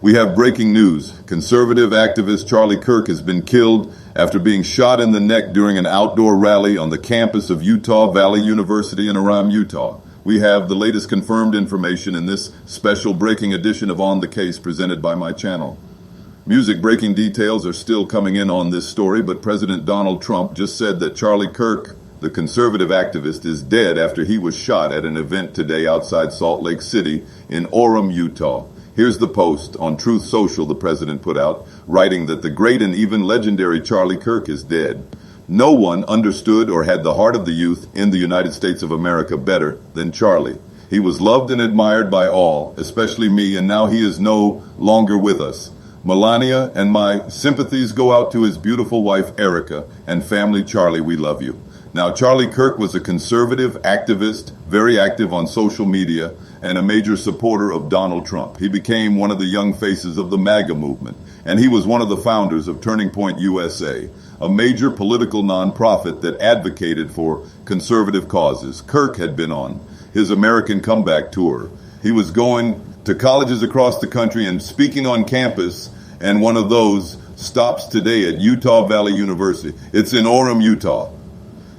We have breaking news. Conservative activist Charlie Kirk has been killed after being shot in the neck during an outdoor rally on the campus of Utah Valley University in Orem, Utah. We have the latest confirmed information in this special breaking edition of On the Case presented by my channel. Music breaking details are still coming in on this story, but President Donald Trump just said that Charlie Kirk, the conservative activist, is dead after he was shot at an event today outside Salt Lake City in Orem, Utah. Here's the post on Truth Social the president put out, writing that the great and even legendary Charlie Kirk is dead. No one understood or had the heart of the youth in the United States of America better than Charlie. He was loved and admired by all, especially me, and now he is no longer with us. Melania and my sympathies go out to his beautiful wife, Erica, and family. Charlie, we love you. Now, Charlie Kirk was a conservative activist, very active on social media, and a major supporter of Donald Trump. He became one of the young faces of the MAGA movement, and he was one of the founders of Turning Point USA, a major political nonprofit that advocated for conservative causes. Kirk had been on his American comeback tour. He was going to colleges across the country and speaking on campus, and one of those stops today at Utah Valley University. It's in Orem, Utah.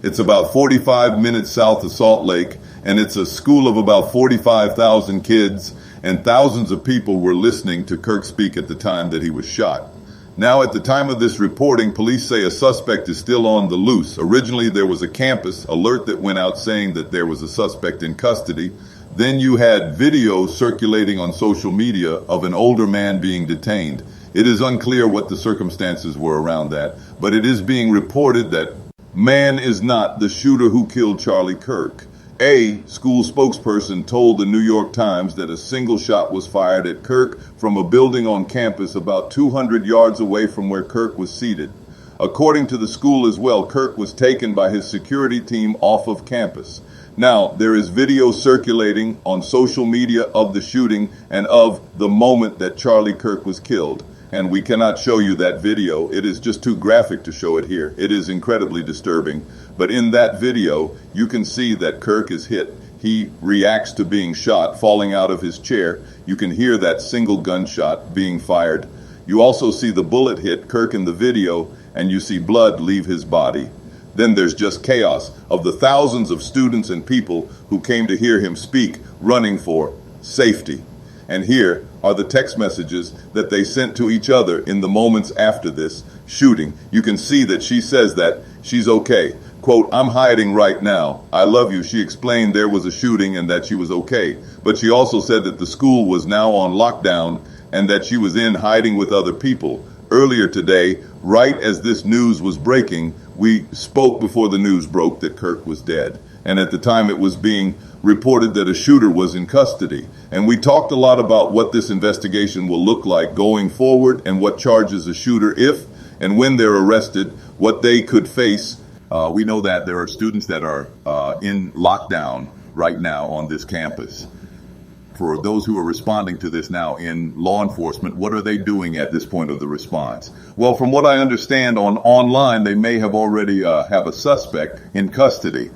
It's about 45 minutes south of Salt Lake, and it's a school of about 45,000 kids, and thousands of people were listening to Kirk speak at the time that he was shot. Now, at the time of this reporting, police say a suspect is still on the loose. Originally, there was a campus alert that went out saying that there was a suspect in custody. Then you had video circulating on social media of an older man being detained. It is unclear what the circumstances were around that, but it is being reported that man is not the shooter who killed Charlie Kirk. A school spokesperson told the New York Times that a single shot was fired at Kirk from a building on campus about 200 yards away from where Kirk was seated. According to the school as well, Kirk was taken by his security team off of campus. Now, there is video circulating on social media of the shooting and of the moment that Charlie Kirk was killed. And we cannot show you that video. It is just too graphic to show it here. It is incredibly disturbing. But in that video, you can see that Kirk is hit. He reacts to being shot, falling out of his chair. You can hear that single gunshot being fired. You also see the bullet hit Kirk in the video, and you see blood leave his body. Then there's just chaos of the thousands of students and people who came to hear him speak, running for safety. And here are the text messages that they sent to each other in the moments after this shooting. You can see that she says that she's okay. Quote, "I'm hiding right now. I love you." She explained there was a shooting and that she was okay. But she also said that the school was now on lockdown and that she was in hiding with other people. Earlier today, right as this news was breaking, we spoke before the news broke that Kirk was dead. And at the time it was being reported that a shooter was in custody. And we talked a lot about what this investigation will look like going forward and what charges a shooter, if and when they're arrested, what they could face. We know that there are students that are in lockdown right now on this campus. For those who are responding to this now in law enforcement, what are they doing at this point of the response? Well, from what I understand online, they may have already have a suspect in custody.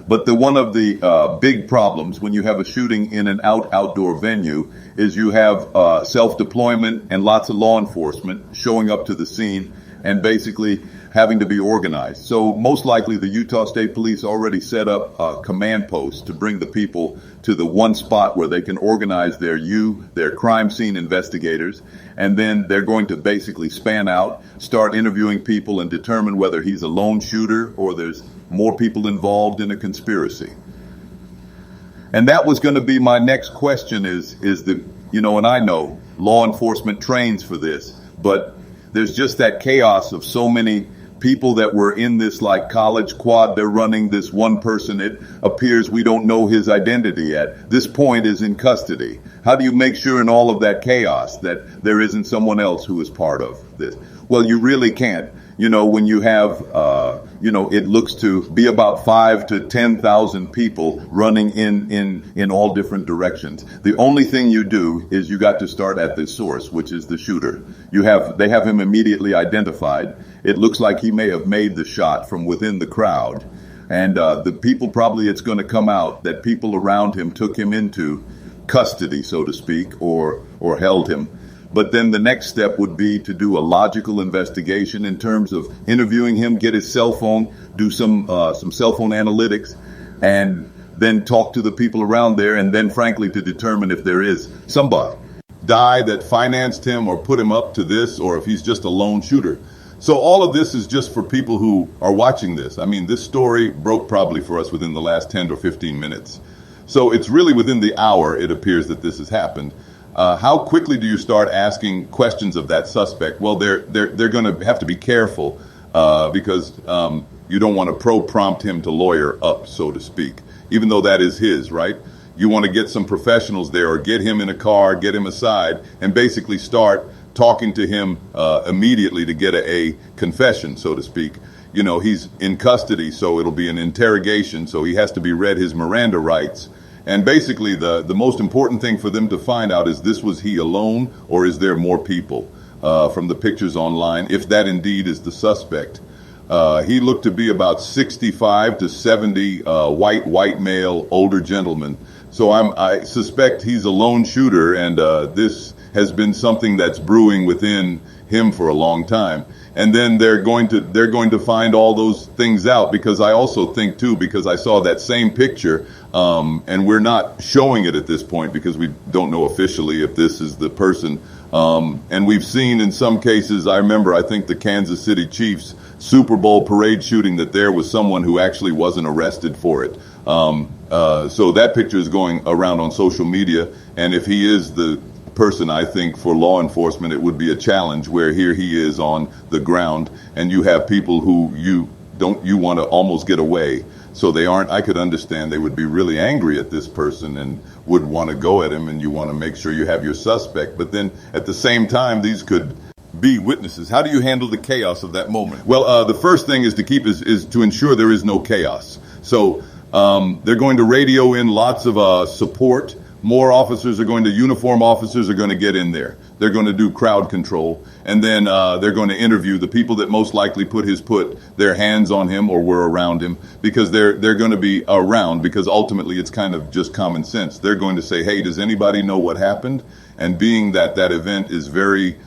But one of the big problems when you have a shooting in an outdoor venue is you have self-deployment and lots of law enforcement showing up to the scene and basically having to be organized. So most likely the Utah State Police already set up a command post to bring the people to the one spot where they can organize their crime scene investigators, and then they're going to basically span out, start interviewing people and determine whether he's a lone shooter or there's more people involved in a conspiracy. And that was going to be my next question is and I know law enforcement trains for this, but there's just that chaos of so many people that were in this like college quad. They're running this one person. It appears we don't know his identity at this point is in custody. How do you make sure in all of that chaos that there isn't someone else who is part of this? Well, you really can't. When you have, it looks to be about 5,000 to 10,000 people running in all different directions. The only thing you do is you got to start at the source, which is the shooter. They have him immediately identified. It looks like he may have made the shot from within the crowd. And the people probably it's going to come out that people around him took him into custody, so to speak, or held him. But then the next step would be to do a logical investigation in terms of interviewing him, get his cell phone, do some cell phone analytics, and then talk to the people around there, and then frankly to determine if there is somebody that financed him or put him up to this, or if he's just a lone shooter. So all of this is just for people who are watching this. I mean, this story broke probably for us within the last 10 or 15 minutes. So it's really within the hour, it appears, that this has happened. How quickly do you start asking questions of that suspect? Well, they're going to have to be careful because you don't want to prompt him to lawyer up, so to speak, even though that is his, right? You want to get some professionals there, or get him in a car, get him aside, and basically start talking to him immediately to get a confession, so to speak. You know, he's in custody, so it'll be an interrogation, so he has to be read his Miranda rights. And basically the most important thing for them to find out is, was he alone, or is there more people from the pictures online, if that indeed is the suspect. He looked to be about 65 to 70, white male, older gentleman. So I suspect he's a lone shooter, and this has been something that's brewing within him for a long time. And then they're going to find all those things out, because I also think too, because I saw that same picture, and we're not showing it at this point because we don't know officially if this is the person. And we've seen in some cases, I think the Kansas City Chiefs Super Bowl parade shooting, that there was someone who actually wasn't arrested for it. So that picture is going around on social media, and if he is the person, I think for law enforcement it would be a challenge, where here he is on the ground, and you have people who you want to almost get away. So they aren't, I could understand they would be really angry at this person and would want to go at him, and you want to make sure you have your suspect. But then at the same time, these could be witnesses. How do you handle the chaos of that moment? Well, the first thing is to ensure there is no chaos. So they're going to radio in lots of support. More uniform officers are going to get in there. They're going to do crowd control, and then they're going to interview the people that most likely put their hands on him or were around him, because they're going to be around, because ultimately it's kind of just common sense. They're going to say, hey, does anybody know what happened? And being that event is very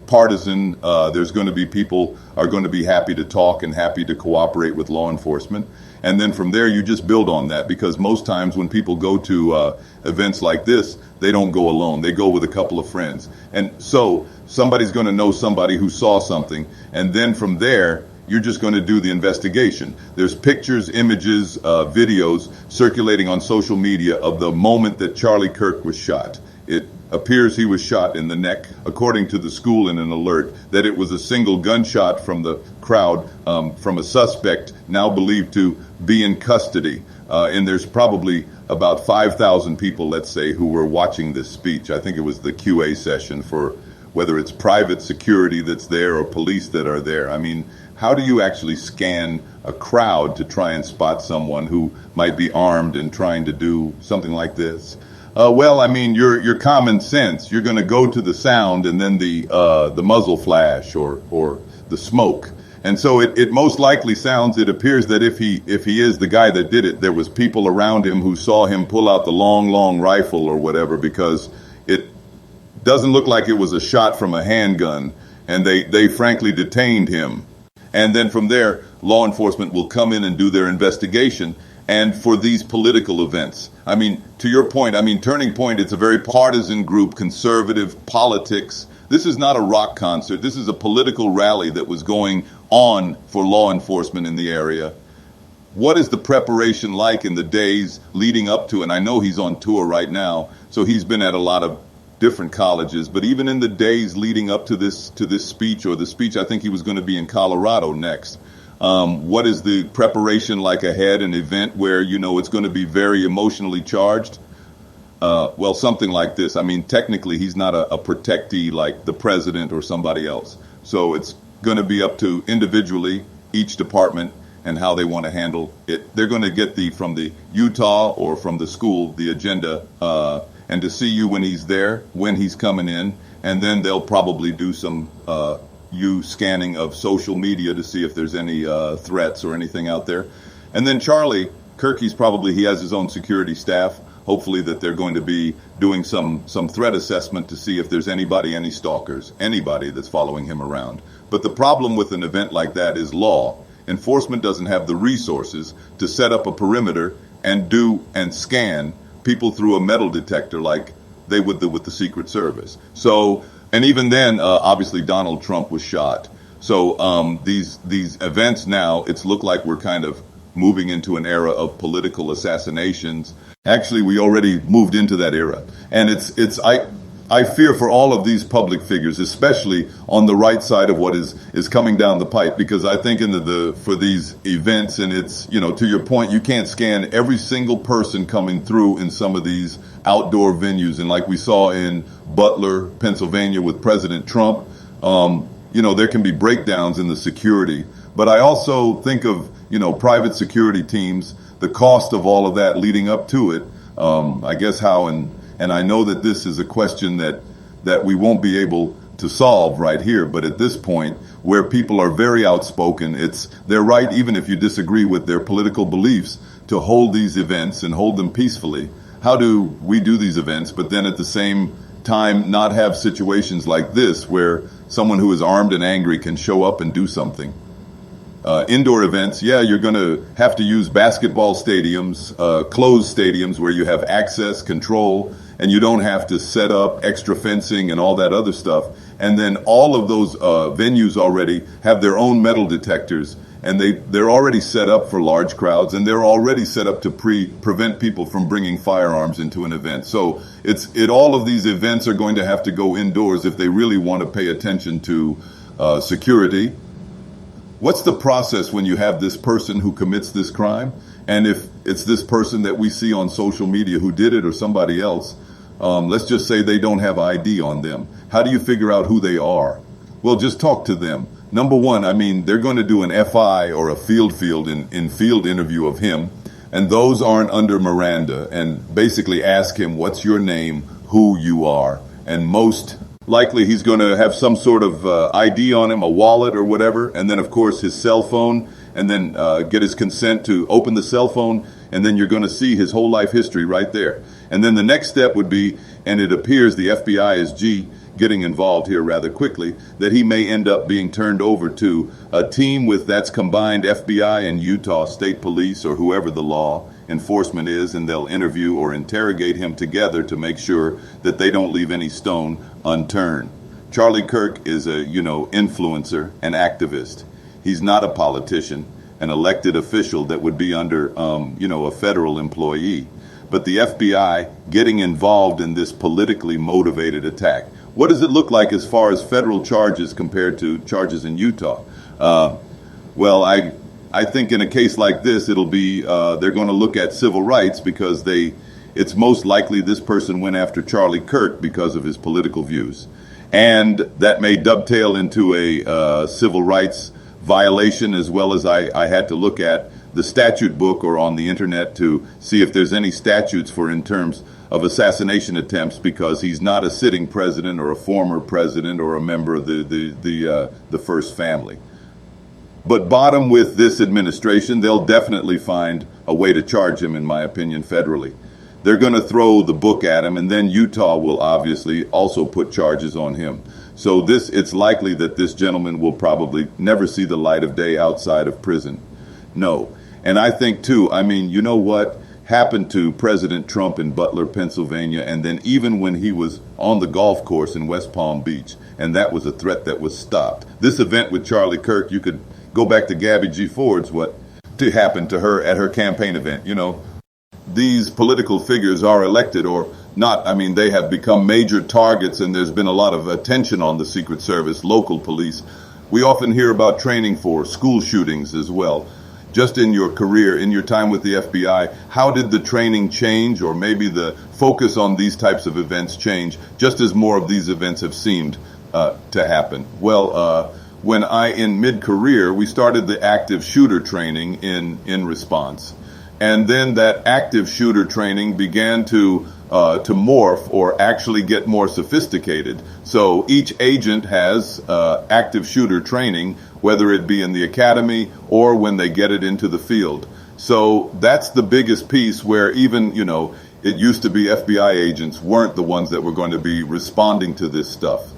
partisan, there's going to be people are going to be happy to talk and happy to cooperate with law enforcement. And then from there, you just build on that, because most times when people go to events like this, they don't go alone. They go with a couple of friends. And so somebody's going to know somebody who saw something. And then from there, you're just going to do the investigation. There's pictures, images, videos circulating on social media of the moment that Charlie Kirk was shot. It appears he was shot in the neck, according to the school in an alert, that it was a single gunshot from the crowd, from a suspect now believed to be in custody. And there's probably about 5,000 people, let's say, who were watching this speech. I think it was the QA session for whether it's private security that's there or police that are there. I mean, how do you actually scan a crowd to try and spot someone who might be armed and trying to do something like this? Well, I mean, your common sense. You're going to go to the sound and then the muzzle flash or the smoke. And so it most likely it appears that if he is the guy that did it, there was people around him who saw him pull out the long rifle or whatever, because it doesn't look like it was a shot from a handgun, and they frankly detained him. And then from there, law enforcement will come in and do their investigation. And for these political events, I mean, to your point, I mean, Turning Point, it's a very partisan group, conservative politics. This is not a rock concert. This is a political rally that was going on for law enforcement in the area. What is the preparation like in the days leading up to it? And I know he's on tour right now, so he's been at a lot of different colleges. But even in the days leading up to this speech, or the speech, I think he was going to be in Colorado next. What is the preparation like ahead, an event where, it's going to be very emotionally charged? Well, something like this. I mean, technically, he's not a protectee like the president or somebody else. So it's going to be up to individually, each department, and how they want to handle it. They're going to get from the Utah or from the school, the agenda, and to see you when he's there, when he's coming in. And then they'll probably do some scanning of social media to see if there's any threats or anything out there. And then Charlie Kirk, he has his own security staff. hopefully that they're going to be doing some threat assessment to see if there's any stalkers, anybody that's following him around. But the problem with an event like that is law. Enforcement doesn't have the resources to set up a perimeter and scan people through a metal detector like they would with the Secret Service. So, and even then, obviously Donald Trump was shot. So these events now, it's looked like we're kind of moving into an era of political assassinations. Actually, we already moved into that era. And I fear for all of these public figures, especially on the right side of what is coming down the pipe, because I think for these events, and it's, to your point, you can't scan every single person coming through in some of these outdoor venues. And like we saw in Butler, Pennsylvania with President Trump, there can be breakdowns in the security. But I also think of, private security teams, the cost of all of that leading up to it, I guess and I know that this is a question that we won't be able to solve right here, but at this point, where people are very outspoken, they're right, even if you disagree with their political beliefs, to hold these events and hold them peacefully. How do we do these events, but then at the same time not have situations like this where someone who is armed and angry can show up and do something? Indoor events, you're going to have to use basketball stadiums, closed stadiums where you have access, control, and you don't have to set up extra fencing and all that other stuff. And then all of those venues already have their own metal detectors, and they're already set up for large crowds, and they're already set up to prevent people from bringing firearms into an event. So all of these events are going to have to go indoors if they really want to pay attention to security. What's the process when you have this person who commits this crime? And if it's this person that we see on social media who did it or somebody else, let's just say they don't have ID on them. How do you figure out who they are? Well, just talk to them. Number one, they're going to do an FI or a field interview of him, and those aren't under Miranda, and basically ask him, what's your name, who you are, and most likely he's going to have some sort of ID on him, a wallet or whatever, and then of course his cell phone, and then get his consent to open the cell phone, and then you're going to see his whole life history right there. And then the next step would be, and it appears the FBI is getting involved here rather quickly, that he may end up being turned over to a team that's combined FBI and Utah State Police or whoever the law enforcement is, and they'll interview or interrogate him together to make sure that they don't leave any stone unturned. Charlie Kirk is a, influencer and activist. He's not a politician, an elected official that would be under, a federal employee. But the FBI getting involved in this politically motivated attack. What does it look like as far as federal charges compared to charges in Utah? Well, I think in a case like this, it'll be they're going to look at civil rights because it's most likely this person went after Charlie Kirk because of his political views. And that may dovetail into a civil rights violation, as well as I had to look at the statute book or on the internet to see if there's any statutes in terms of assassination attempts, because he's not a sitting president or a former president or a member of the first family. But bottom with this administration, they'll definitely find a way to charge him, in my opinion, federally. They're going to throw the book at him, and then Utah will obviously also put charges on him. So it's likely that this gentleman will probably never see the light of day outside of prison. No. And I think, too, you know what happened to President Trump in Butler, Pennsylvania, and then even when he was on the golf course in West Palm Beach, and that was a threat that was stopped. This event with Charlie Kirk, you could go back to Gabby G. Ford's, what happened to her at her campaign event. These political figures are elected or not. They have become major targets, and there's been a lot of attention on the Secret Service, local police. We often hear about training for school shootings as well. Just in your career, in your time with the FBI, how did the training change, or maybe the focus on these types of events change, just as more of these events have seemed to happen? Well, when in mid-career, we started the active shooter training in response. And then that active shooter training began to morph or actually get more sophisticated. So each agent has active shooter training, whether it be in the academy or when they get it into the field. So that's the biggest piece where even, It used to be FBI agents weren't the ones that were going to be responding to this stuff.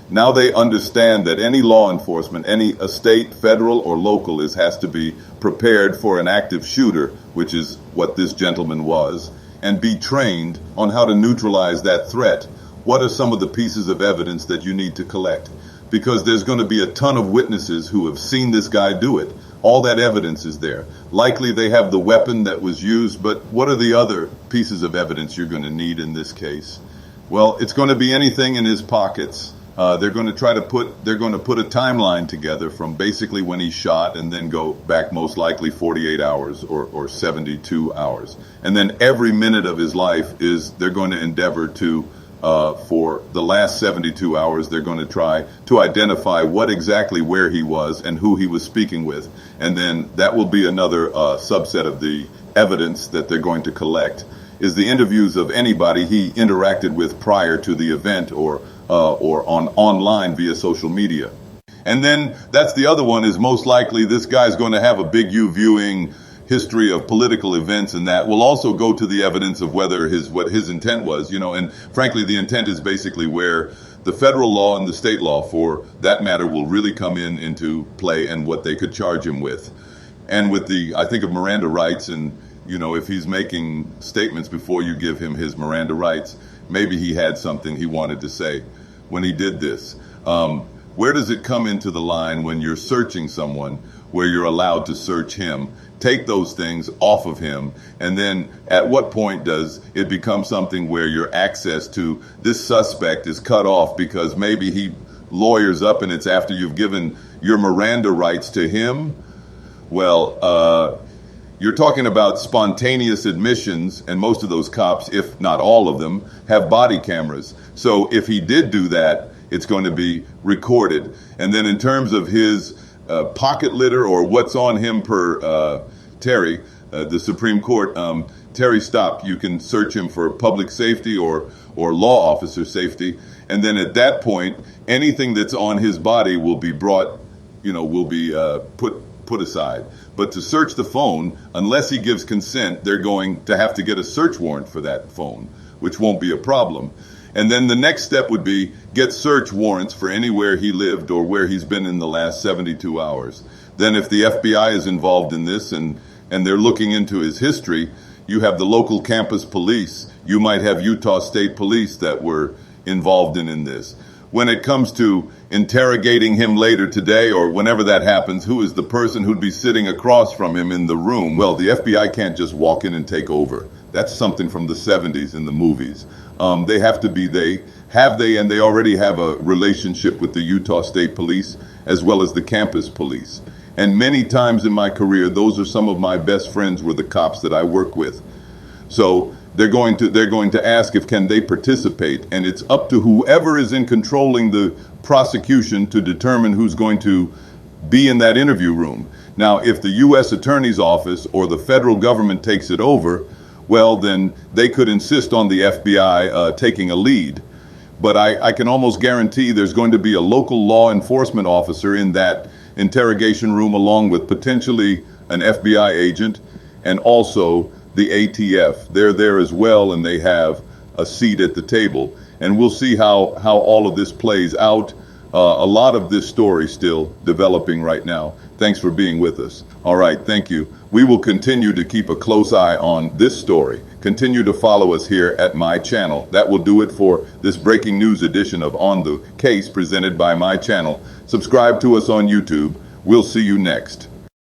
Now they understand that any law enforcement, any state, federal, or local has to be prepared for an active shooter, which is what this gentleman was, and be trained on how to neutralize that threat. What are some of the pieces of evidence that you need to collect? Because there's going to be a ton of witnesses who have seen this guy do it. All that evidence is there. Likely they have the weapon that was used, but what are the other pieces of evidence you're going to need in this case? Well, it's going to be anything in his pockets. They're going to put a timeline together from basically when he shot and then go back most likely 48 hours or 72 hours. And then every minute of his life they're going to endeavor to, for the last 72 hours, they're going to try to identify what exactly where he was and who he was speaking with. And then that will be another subset of the evidence that they're going to collect, is the interviews of anybody he interacted with prior to the event or online via social media. And then that's the other one, is most likely this guy's going to have a big U viewing history of political events, and that will also go to the evidence of whether what his intent was, and frankly the intent is basically where the federal law and the state law for that matter will really come into play, and what they could charge him with. And with I think of Miranda rights, and if he's making statements before you give him his Miranda rights, maybe he had something he wanted to say when he did this. Where does it come into the line when you're searching someone, where you're allowed to search him? Take those things off of him, and then at what point does it become something where your access to this suspect is cut off because maybe he lawyers up and it's after you've given your Miranda rights to him? Well, you're talking about spontaneous admissions, and most of those cops, if not all of them, have body cameras. So if he did do that, it's going to be recorded. And then in terms of his pocket litter or what's on him per Terry, the Supreme Court, Terry stop, you can search him for public safety or law officer safety. And then at that point, anything that's on his body will be brought, will be put aside. But to search the phone, unless he gives consent, they're going to have to get a search warrant for that phone, which won't be a problem. And then the next step would be get search warrants for anywhere he lived or where he's been in the last 72 hours. Then if the FBI is involved in this and they're looking into his history, you have the local campus police. You might have Utah State Police that were involved in this. When it comes to interrogating him later today or whenever that happens, who is the person who'd be sitting across from him in the room? Well, the FBI can't just walk in and take over. That's something from the 70s in the movies. They have to be, and they already have a relationship with the Utah State Police as well as the campus police. And many times in my career, those are some of my best friends were the cops that I work with. So they're going to ask if can they participate, and it's up to whoever is in controlling the prosecution to determine who's going to be in that interview room. Now, if the U.S. Attorney's Office or the federal government takes it over, well, then they could insist on the FBI taking a lead. But I can almost guarantee there's going to be a local law enforcement officer in that interrogation room, along with potentially an FBI agent and also the ATF. They're there as well, and they have a seat at the table. And we'll see how all of this plays out. A lot of this story still developing right now. Thanks for being with us. All right, thank you. We will continue to keep a close eye on this story. Continue to follow us here at my channel. That will do it for this breaking news edition of On the Case presented by my channel. Subscribe to us on YouTube. We'll see you next.